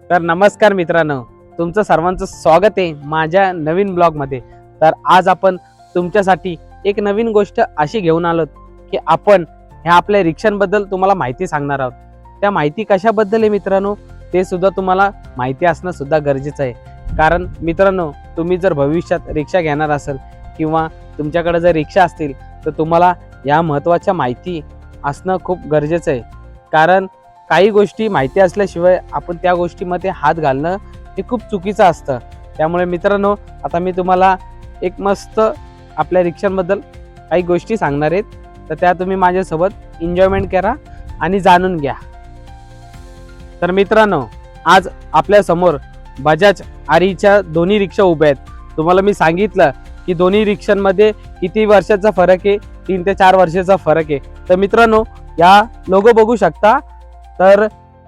तर नमस्कार मित्रांनो, तुमचं सर्वांचं स्वागत आहे माझ्या नवीन ब्लॉगमध्ये। तर आज आपण तुमच्यासाठी एक नवीन गोष्ट अशी घेऊन आलोत की आपण ह्या आपल्या रिक्षांबद्दल तुम्हाला माहिती सांगणार आहोत। त्या माहिती कशाबद्दल आहे मित्रांनो, ते सुद्धा तुम्हाला माहिती असणं सुद्धा गरजेचं आहे। कारण मित्रांनो, तुम्ही जर भविष्यात रिक्षा घेणार असाल किंवा तुमच्याकडे जर रिक्षा असतील तर तुम्हाला या महत्त्वाच्या माहिती असणं खूप गरजेचं आहे। कारण काही गोष्टी माहिती असल्याशिवाय आपण त्या गोष्टीमध्ये हात घालणं हे खूप चुकीचं असतं। त्यामुळे मित्रांनो, आता मी तुम्हाला एक मस्त आपल्या रिक्षांबद्दल काही गोष्टी सांगणार आहेत, तर त्या तुम्ही माझ्यासोबत एन्जॉयमेंट करा आणि जाणून घ्या। तर मित्रांनो, आज आपल्या समोर बजाज आरीच्या दोन्ही रिक्षा उभ्या आहेत। तुम्हाला मी सांगितलं की दोन्ही रिक्षांमध्ये किती वर्षाचा फरक आहे, 3 ते 4 वर्षाचा फरक आहे। तर मित्रांनो, या लोगो बघू शकता, तर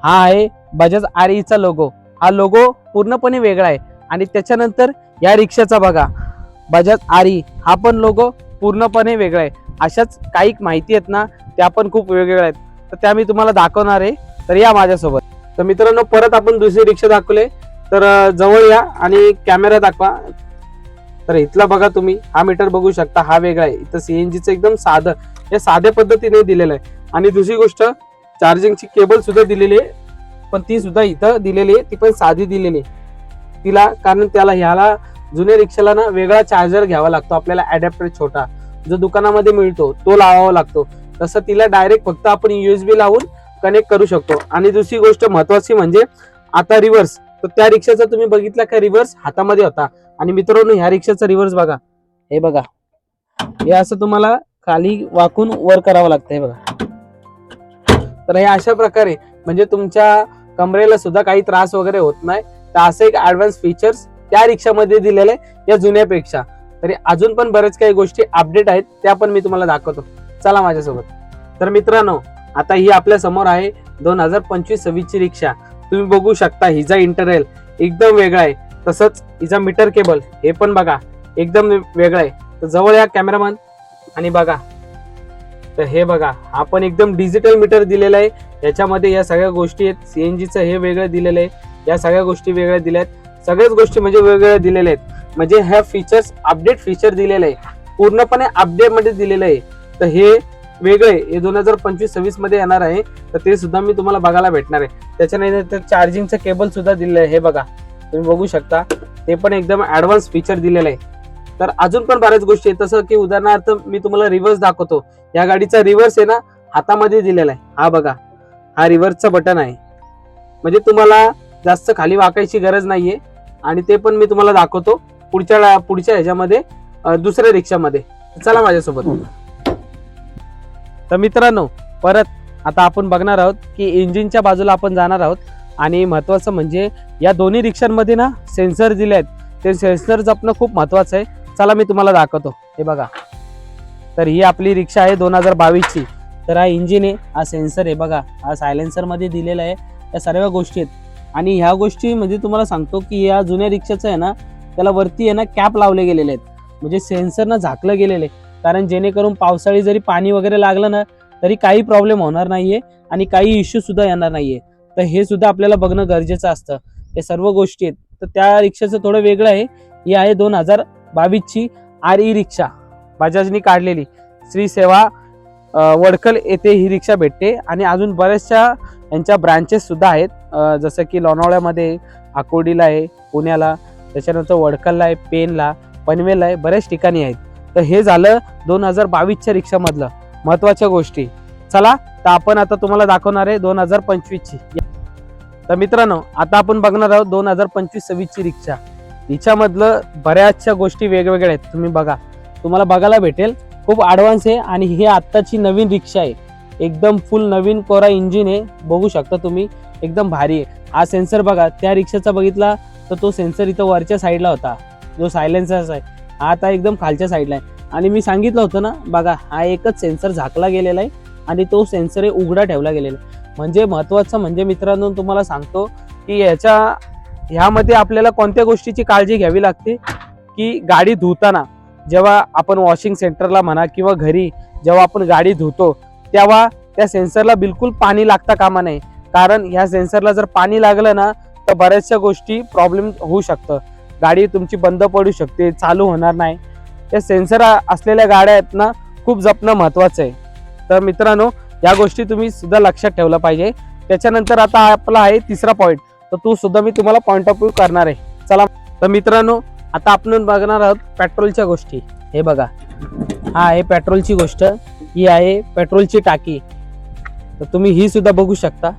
हा आहे बजाज आरीचा लोगो। हा लोगो पूर्णपणे वेगळा आहे आणि त्याच्यानंतर या रिक्षाचा बघा, बजाज आरी हा पण लोगो पूर्णपणे वेगळा आहे। अशाच काही माहिती आहेत ना, त्या पण खूप वेगवेगळ्या आहेत, तर त्या मी तुम्हाला दाखवणार आहे। तर या माझ्यासोबत। तर मित्रांनो, परत आपण दुसरी रिक्षा दाखवले, तर जवळ या आणि कॅमेरा दाखवा। तर इथला बघा तुम्ही, हा मीटर बघू शकता, हा वेगळा आहे। इथं सीएनजीचं एकदम साधं, या साध्या पद्धतीने दिलेलं आहे। आणि दुसरी गोष्ट, चार्जिंगची केबल सुद्धा दिलेली आहे, पण ती सुद्धा इथं दिलेली आहे, ती पण साधी दिलेली आहे तिला। कारण त्याला ह्याला जुन्या रिक्षाला ना वेगळा चार्जर घ्यावा लागतो आपल्याला, अडॅप्टर छोटा जो दुकानामध्ये मिळतो तो लावावा लागतो। तसं तिला डायरेक्ट फक्त आपण USB लावून कनेक्ट करू शकतो। आणि दुसरी गोष्ट महत्वाची म्हणजे आता रिव्हर्स, तर त्या रिक्षाचा तुम्ही बघितला का रिव्हर्स हातामध्ये होता, आणि मित्रांनो ह्या रिक्षाचा रिव्हर्स बघा, हे बघा, हे असं तुम्हाला खाली वाकून वर करावं लागतं, हे बघा। तर हे अशा प्रकारे म्हणजे तुमच्या कमरेला सुद्धा काही त्रास वगैरे होत नाही। तर असं एक ऍडव्हान्स फीचर्स त्या रिक्षामध्ये दिलेले या जुन्यापेक्षा। तरी अजून पण बरेच काही गोष्टी अपडेट आहेत, त्या पण मी तुम्हाला दाखवतो, चला माझ्यासोबत। तर मित्रांनो, आता ही आपल्या समोर आहे 2025-26 ची रिक्षा। तुम्ही बघू शकता, हिचा इंटरनेल एकदम वेगळा आहे, तसंच हिचा मीटर केबल हे पण बघा एकदम वेगळा आहे। तर जवळ या कॅमेरामॅन आणि बघा, तर हे बघा, हा पण एकदम डिजिटल मीटर दिलेला आहे। याच्यामध्ये या सगळ्या गोष्टी आहेत, सीएनजीचं हे वेगळं दिलेलं आहे, या सगळ्या गोष्टी वेगळ्या दिल्या आहेत, सगळ्याच गोष्टी म्हणजे वेगवेगळ्या दिलेल्या आहेत। म्हणजे ह्या फीचर्स अपडेट फीचर दिलेलं आहे, पूर्णपणे अपडेट मध्ये दिलेलं आहे। तर हे वेगळे, हे 2025-26 मध्ये येणार आहे, तर ते सुद्धा मी तुम्हाला बघायला भेटणार आहे। त्याच्यानंतर चार्जिंगचं केबल सुद्धा दिलेलं आहे, हे बघा तुम्ही बघू शकता, ते पण एकदम ऍडव्हान्स फीचर दिलेलं आहे। तर अजून पण बऱ्याच गोष्टी आहेत, तसं की उदाहरणार्थ मी तुम्हाला रिव्हर्स दाखवतो। या गाडीचा रिव्हर्स आहे ना, हातामध्ये दिलेला आहे, हा बघा, हा रिव्हर्सचा बटन आहे, म्हणजे तुम्हाला जास्त खाली वाकायची गरज नाहीये। आणि ते पण मी तुम्हाला दाखवतो पुढच्या ह्याच्यामध्ये, दुसऱ्या रिक्षामध्ये। चला माझ्यासोबत। तर मित्रांनो, परत आता आपण बघणार आहोत की इंजिनच्या बाजूला आपण जाणार आहोत। आणि महत्वाचं म्हणजे या दोन्ही रिक्षांमध्ये ना सेन्सर दिले आहेत, ते सेन्सर जपणं खूप महत्वाचं आहे। चला मी तुम्हाला दाखवतो, हे बघा। तर ही आपली रिक्षा आहे 2022 ची। तर हा इंजिन आहे, हा सेन्सर आहे बघा, हा सायलेन्सर मध्ये दिलेला आहे, या सर्व गोष्टी आहेत। आणि ह्या गोष्टी म्हणजे तुम्हाला सांगतो की या जुन्या रिक्षाचं आहे ना, त्याला वरती आहे ना कॅप लावले गेलेले आहेत, म्हणजे सेन्सर ना झाकलं गेलेलं आहे। कारण जेणेकरून पावसाळी जरी पाणी वगैरे लागलं ना, तरी काही प्रॉब्लेम होणार नाहीये आणि काही इश्यू सुद्धा येणार नाहीये। तर हे सुद्धा आपल्याला बघणं गरजेचं असतं, हे सर्व गोष्टी आहेत। तर त्या रिक्षाचं थोडं वेगळं आहे, ही आहे 2022 ची आरई रिक्षा, बजाजनी काढलेली। श्री सेवा वडखल येथे ही रिक्षा भेटते। आणि अजून बऱ्याचशा यांच्या ब्रांचेस सुद्धा आहेत, जसं की लोणावळ्यामध्ये, आकुर्डीला आहे, पुण्याला, त्याच्यानंतर वडखलला आहे, पेनला, पनवेलला आहे, बऱ्याच ठिकाणी आहेत। तर हे झालं 2022 च्या रिक्षामधलं महत्वाच्या गोष्टी। चला, तर आपण आता तुम्हाला दाखवणार आहे 2025 ची। तर मित्रांनो, आता आपण बघणार आहोत 2025-26 ची रिक्षा। हिच्यामधलं बऱ्याचशा गोष्टी वेगवेगळ्या आहेत, तुम्ही बघा, तुम्हाला बघायला भेटेल, खूप ऍडव्हान्स आहे। आणि ही आत्ताची नवीन रिक्षा आहे, एकदम फुल नवीन कोरा इंजिन आहे, बघू शकता तुम्ही, एकदम भारी आहे। हा सेन्सर बघा, त्या रिक्षाचा बघितला तर तो सेन्सर इथं वरच्या साईडला होता, जो सायलेन्सर आहे, हा आता एकदम खालच्या साईडला आहे। आणि मी सांगितलं होतं ना, बघा, हा एकच सेन्सर झाकला गेलेला आहे आणि तो सेन्सर उघडा ठेवला गेलेला आहे। म्हणजे महत्वाचं म्हणजे मित्रांनो, तुम्हाला सांगतो की ह्यामध्ये आपल्याला कोणत्या गोष्टीची काळजी घ्यावी लागते, की गाडी धुताना, जेव्हा आपण वॉशिंग सेंटरला म्हणा किंवा घरी जेव्हा आपण गाडी धुतो, तेव्हा त्या सेन्सरला बिलकुल पाणी लागता कामा नये। कारण ह्या सेन्सरला जर पाणी लागलं ना, तर बऱ्याचशा गोष्टी प्रॉब्लेम होऊ शकतं. गाडी तुमची बंद पडू शकते, चालू होणार नाही. या सेन्सर असलेल्या गाड्या आहेत ना, खूप जपणं महत्त्वाचं आहे. तर मित्रांनो, या गोष्टी तुम्ही सुद्धा लक्षात ठेवलं पाहिजे. त्याच्यानंतर आता आपला आहे तिसरा पॉईंट, तर तो सुद्धा मी तुम्हाला पॉईंट ऑफ व्ह्यू करणार आहे. चला तर मित्रांनो, आता आपण बघणार आहोत पेट्रोलच्या गोष्टी. हे बघा, हा आहे पेट्रोलची गोष्ट, ही आहे पेट्रोलची टाकी. तर तुम्ही ही सुद्धा बघू शकता.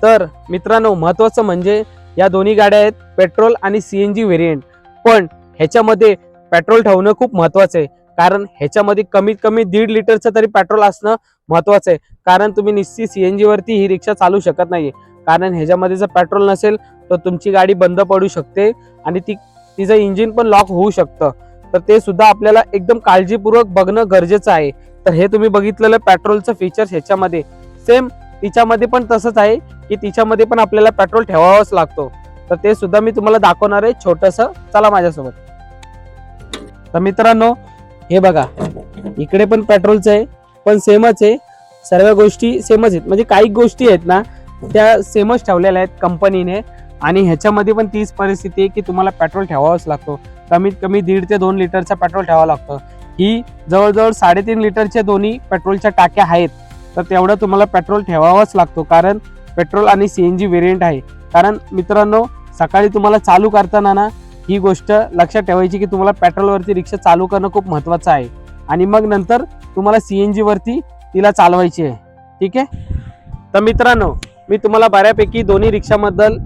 तर मित्रांनो, महत्त्वाचं म्हणजे या दोन्ही गाड्या आहेत पेट्रोल आणि CNG व्हेरियंट. पण ह्याच्यामध्ये पेट्रोल ठेवणं खूप महत्त्वाचं आहे, कारण ह्याच्यामध्ये कमीत कमी 1.5 लिटरचं तरी पेट्रोल असणं महत्त्वाचं आहे. कारण तुम्ही निश्चित CNG वरती ही रिक्षा चालू शकत नाहीये, कारण ह्याच्यामध्ये जर पेट्रोल नसेल तर तुमची गाडी बंद पडू शकते आणि तिचं इंजिन पण लॉक होऊ शकतं. तर ते सुद्धा आपल्याला एकदम काळजीपूर्वक बघणं गरजेचं आहे. तर हे तुम्ही बघितलेलं पेट्रोलचं फीचर्स ह्याच्यामध्ये सेम तिच्यामध्ये पण तसंच आहे की तिच्यामध्ये पण आपल्याला पेट्रोल ठेवावाच लागतो. तर ते सुद्धा मी तुम्हाला दाखवणार आहे छोटंसं. चला माझ्यासोबत. तर मित्रांनो, हे बघा, इकडे पण पेट्रोलचं आहे, पण सेमच आहे. सर्व गोष्टी सेमच आहेत, म्हणजे काही गोष्टी आहेत ना त्या सेमच ठेवलेल्या आहेत कंपनीने. आणि ह्याच्यामध्ये पण तीच परिस्थिती आहे की तुम्हाला पेट्रोल ठेवावाच लागतो. कमीत कमी 1.5 ते 2 लिटरचा पेट्रोल ठेवावं लागतं. ही जवळजवळ 3.5 लिटरच्या दोन्ही पेट्रोलच्या टाक्या आहेत. तर तेवढं तुम्हाला पेट्रोल ठेवावाच लागतो, कारण पेट्रोल आणि CNG व्हेरियंट आहे. कारण मित्रांनो, सकाळी तुम्हाला चालू करताना ना ही गोष्ट लक्षात ठेवायची की तुम्हाला पेट्रोलवरती रिक्षा चालू करणं खूप महत्त्वाचं आहे, आणि मग नंतर तुम्हाला CNG वरती तिला चालवायची आहे. ठीक आहे. तर मित्रांनो, मी तुम्हाला बऱ्यापैकी दोन्ही रिक्षाबद्दल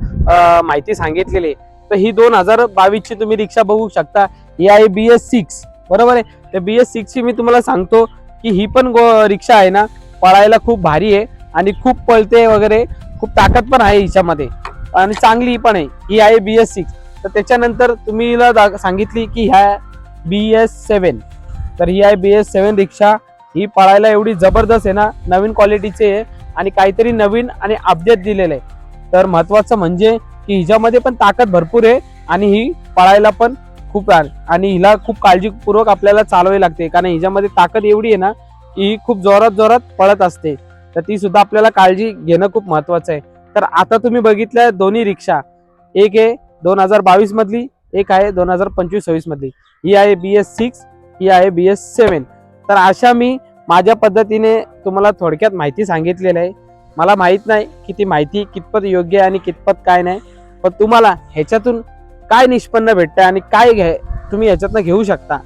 माहिती सांगितलेली आहे. तर ही 2022 ची तुम्ही रिक्षा बघू शकता. ही आहे BS6, बरोबर आहे. तर BS6 ची मी तुम्हाला सांगतो की ही पण रिक्षा आहे ना, पळायला खूप भारी आहे आणि खूप पळते वगैरे, खूप ताकद पण आहे हिच्यामध्ये आणि चांगली पण आहे. ही आहे BS6. तर त्याच्यानंतर तुम्ही हिला सांगितली की ह्या BS7. तर ही आहे BS7 रिक्षा. ही पळायला एवढी जबरदस्त आहे ना, नवीन क्वालिटीचे आहे आणि काहीतरी नवीन आणि अपडेट दिलेलं आहे. तर महत्त्वाचं म्हणजे की हिच्यामध्ये पण ताकद भरपूर आहे आणि ही पळायला पण खूप आहे, आणि हिला खूप काळजीपूर्वक आपल्याला चालवावी लागते, कारण हिच्यामध्ये ताकद एवढी आहे ना की ही खूप जोरात पळत असते. तर ती सुद्धा आपल्याला काळजी घेणं खूप महत्त्वाचं आहे. तर आता तुम्ही बघितल्या दोन्ही रिक्षा, एक आहे 2022 मधली, एक आहे 2025-26 मधली. ही आहे BS6, ही आहे BS7. तर अशा मी माझ्या पद्धतीने तुम्हाला थोडक्यात माहिती सांगितलेली आहे. मला माहित नाही की ती माहिती कितपत योग्य आहे आणि कितपत काय नाही, पण तुम्हाला ह्याच्यातून काय निष्पन्न भेटतं आणि काय तुम्ही ह्याच्यातनं घेऊ शकता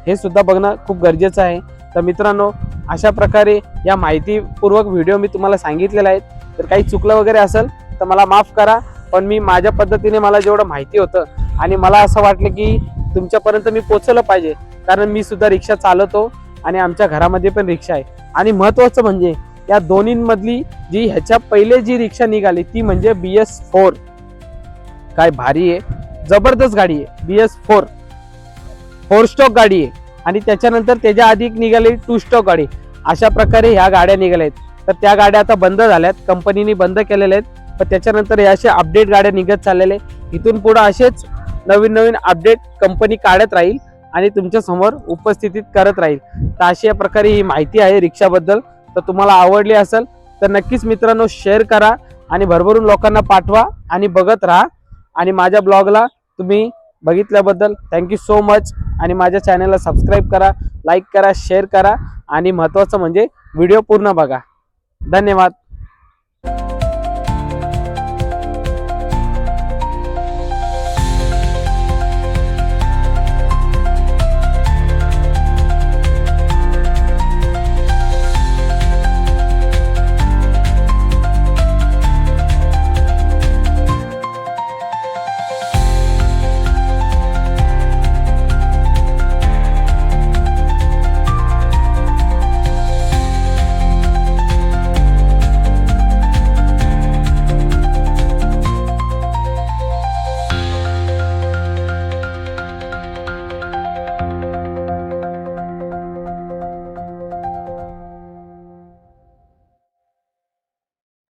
हे सुद्धा बघणं खूप गरजेचं आहे. तर मित्रांनो, अशा प्रकारे या माहितीपूर्वक व्हिडिओ मी तुम्हाला सांगितलेला आहे. तर काही चुकलं वगैरे असेल तर मला माफ करा, पण मी माझ्या पद्धतीने मला जेवढं माहिती होतं आणि मला असं वाटलं की तुमच्यापर्यंत मी पोहोचलं पाहिजे, कारण मी सुद्धा रिक्षा चालवतो आणि आमच्या घरामध्ये पण रिक्षा आहे. आणि महत्त्वाचं म्हणजे या दोन्हींमधली जी ह्याच्या पहिले जी रिक्षा निघाली ती म्हणजे BS4. काय भारी आहे, जबरदस्त गाडी आहे. BS4 4 स्टॉक गाडी आहे, आणि त्याच्यानंतर त्याच्या आधी निघाली 2 स्टॉक गाडी. अशा प्रकारे ह्या गाड्या निघाल्या आहेत. तर त्या गाड्या आता बंद झाल्यात, कंपनीने बंद केलेल्या आहेत. पण त्याच्यानंतर या अशा अपडेट गाड्या निघत चाललेल्या आहेत. इथून पुढे असेच नवीन अपडेट कंपनी काढत राहील आणि तुमच्या समोर उपस्थितीत करत राहील. तर अशा प्रकारे ही माहिती आहे रिक्षाबद्दल. तर तुम्हाला आवडली असेल तर नक्कीच मित्रांनो शेअर करा आणि भरभरून लोकांना पाठवा आणि बघत राहा. आणि माझ्या ब्लॉगला तुम्ही बघितल्याबद्दल थँक्यू सो मच. आणि माझ्या चॅनलला सबस्क्राईब करा, लाईक करा, शेअर करा आणि महत्त्वाचं म्हणजे व्हिडिओ पूर्ण बघा. धन्यवाद.